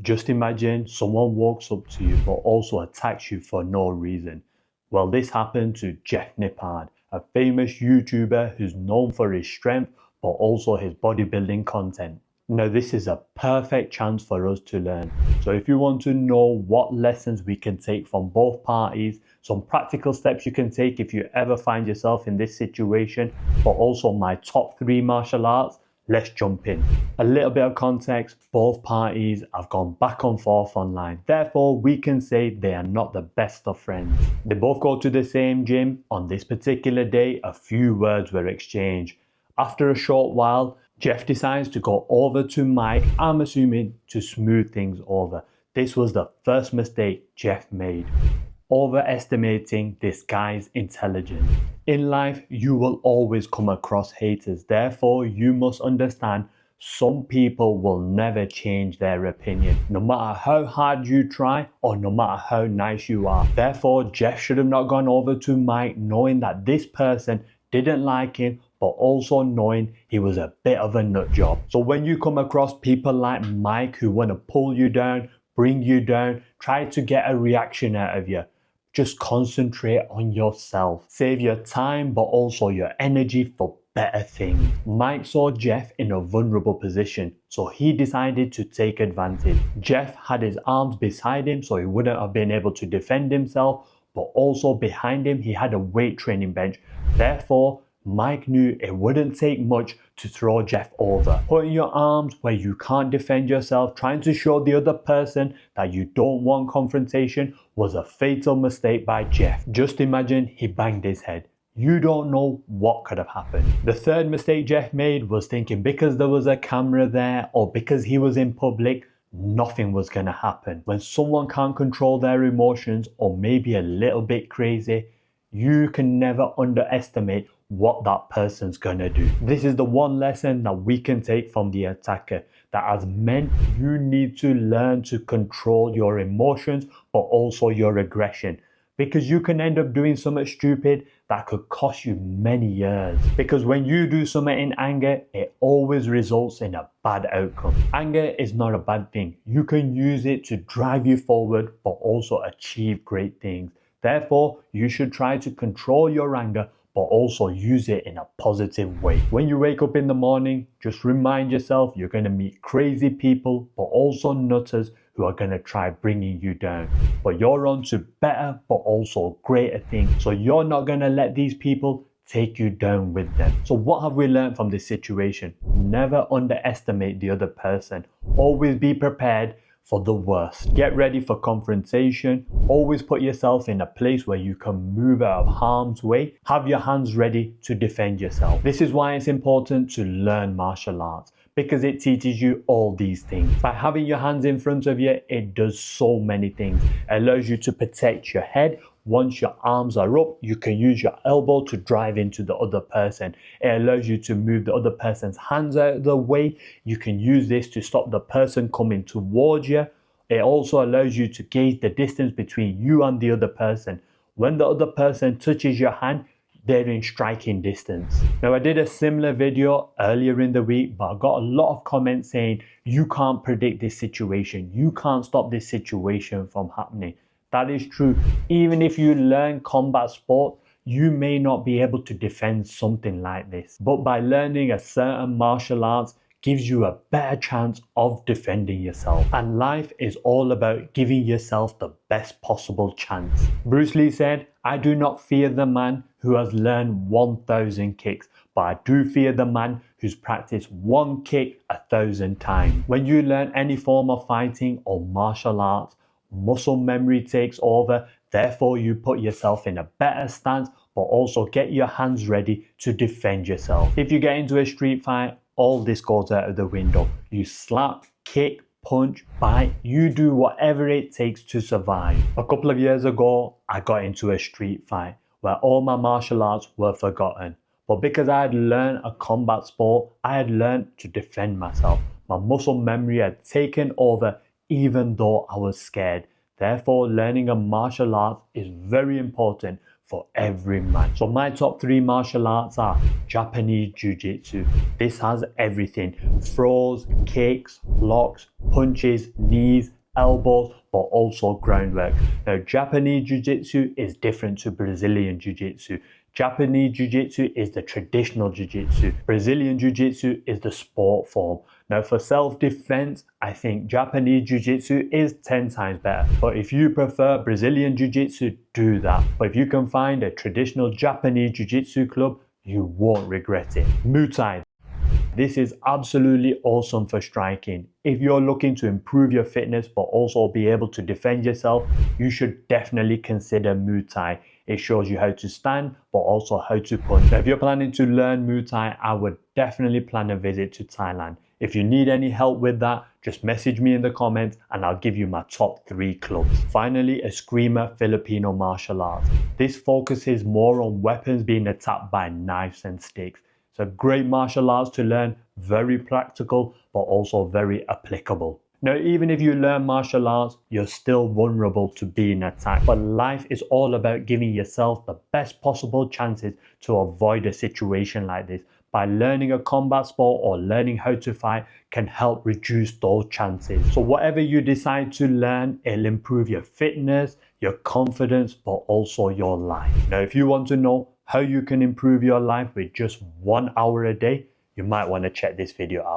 Just imagine someone walks up to you but also attacks you for no reason. Well, this happened to Jeff Nippard, a famous YouTuber who's known for his strength but also his bodybuilding content. Now, this is a perfect chance for us to learn. So if you want to know what lessons we can take from both parties, some practical steps you can take if you ever find yourself in this situation, but also my top 3 martial arts, let's jump in. A little bit of context, both parties have gone back and forth online. Therefore, we can say they are not the best of friends. They both go to the same gym. On this particular day, a few words were exchanged. After a short while, Jeff decides to go over to Mike, I'm assuming to smooth things over. This was the first mistake Jeff made. Overestimating this guy's intelligence. In life, you will always come across haters. Therefore, you must understand some people will never change their opinion, no matter how hard you try or no matter how nice you are. Therefore, Jeff should have not gone over to Mike knowing that this person didn't like him, but also knowing he was a bit of a nut job. So when you come across people like Mike who want to pull you down, bring you down, try to get a reaction out of you, just concentrate on yourself. Save your time, but also your energy for better things. Mike saw Jeff in a vulnerable position, so he decided to take advantage. Jeff had his arms beside him, so he wouldn't have been able to defend himself, but also behind him, he had a weight training bench. Therefore, Mike knew it wouldn't take much to throw Jeff over. Putting your arms where you can't defend yourself, trying to show the other person that you don't want confrontation, was a fatal mistake by Jeff. Just imagine he banged his head. You don't know what could have happened. The third mistake Jeff made was thinking because there was a camera there or because he was in public, nothing was going to happen. When someone can't control their emotions or maybe a little bit crazy, you can never underestimate what that person's gonna do. This is the one lesson that we can take from the attacker, that as men, you need to learn to control your emotions, but also your aggression. Because you can end up doing something stupid that could cost you many years. Because when you do something in anger, it always results in a bad outcome. Anger is not a bad thing. You can use it to drive you forward, but also achieve great things. Therefore, you should try to control your anger, but also use it in a positive way. When you wake up in the morning, just remind yourself you're going to meet crazy people, but also nutters who are going to try bringing you down. But you're on to better, but also greater things. So you're not going to let these people take you down with them. So what have we learned from this situation? Never underestimate the other person. Always be prepared for the worst. Get ready for confrontation. Always put yourself in a place where you can move out of harm's way. Have your hands ready to defend yourself. This is why it's important to learn martial arts, because it teaches you all these things. By having your hands in front of you, it does so many things. It allows you to protect your head. Once your arms are up, you can use your elbow to drive into the other person. It allows you to move the other person's hands out of the way. You can use this to stop the person coming towards you. It also allows you to gauge the distance between you and the other person. When the other person touches your hand, they're in striking distance. Now, I did a similar video earlier in the week, but I got a lot of comments saying, you can't predict this situation. You can't stop this situation from happening. That is true. Even if you learn combat sport, you may not be able to defend something like this. But by learning a certain martial arts gives you a better chance of defending yourself. And life is all about giving yourself the best possible chance. Bruce Lee said, I do not fear the man who has learned 1,000 kicks, but I do fear the man who's practiced one kick 1,000 times. When you learn any form of fighting or martial arts, muscle memory takes over. Therefore, you put yourself in a better stance, but also get your hands ready to defend yourself. If you get into a street fight, all this goes out of the window. You slap, kick, punch, bite, you do whatever it takes to survive. A couple of years ago, I got into a street fight where all my martial arts were forgotten. But because I had learned a combat sport, I had learned to defend myself. My muscle memory had taken over even though I was scared. Therefore, learning a martial art is very important for every man. So my top 3 martial arts are Japanese Jiu-Jitsu. This has everything: throws, kicks, blocks, punches, knees, elbows, but also groundwork. Now, Japanese Jiu-Jitsu is different to Brazilian Jiu-Jitsu. Japanese Jiu-Jitsu is the traditional Jiu-Jitsu. Brazilian Jiu-Jitsu is the sport form. Now, for self-defense, I think Japanese Jiu-Jitsu is 10 times better. But if you prefer Brazilian Jiu-Jitsu, do that. But if you can find a traditional Japanese Jiu-Jitsu club, you won't regret it. Muay Thai. This is absolutely awesome for striking. If you're looking to improve your fitness but also be able to defend yourself, you should definitely consider Muay Thai. It shows you how to stand but also how to punch. Now, if you're planning to learn Muay Thai, I would definitely plan a visit to Thailand. If you need any help with that, just message me in the comments and I'll give you my top 3 clubs. Finally, Eskrima Filipino martial arts. This focuses more on weapons being attacked by knives and sticks. It's a great martial arts to learn, very practical, but also very applicable. Now, even if you learn martial arts, you're still vulnerable to being attacked. But life is all about giving yourself the best possible chances to avoid a situation like this. By learning a combat sport or learning how to fight can help reduce those chances. So whatever you decide to learn, it'll improve your fitness, your confidence, but also your life. Now, if you want to know how you can improve your life with just 1 hour a day, you might want to check this video out.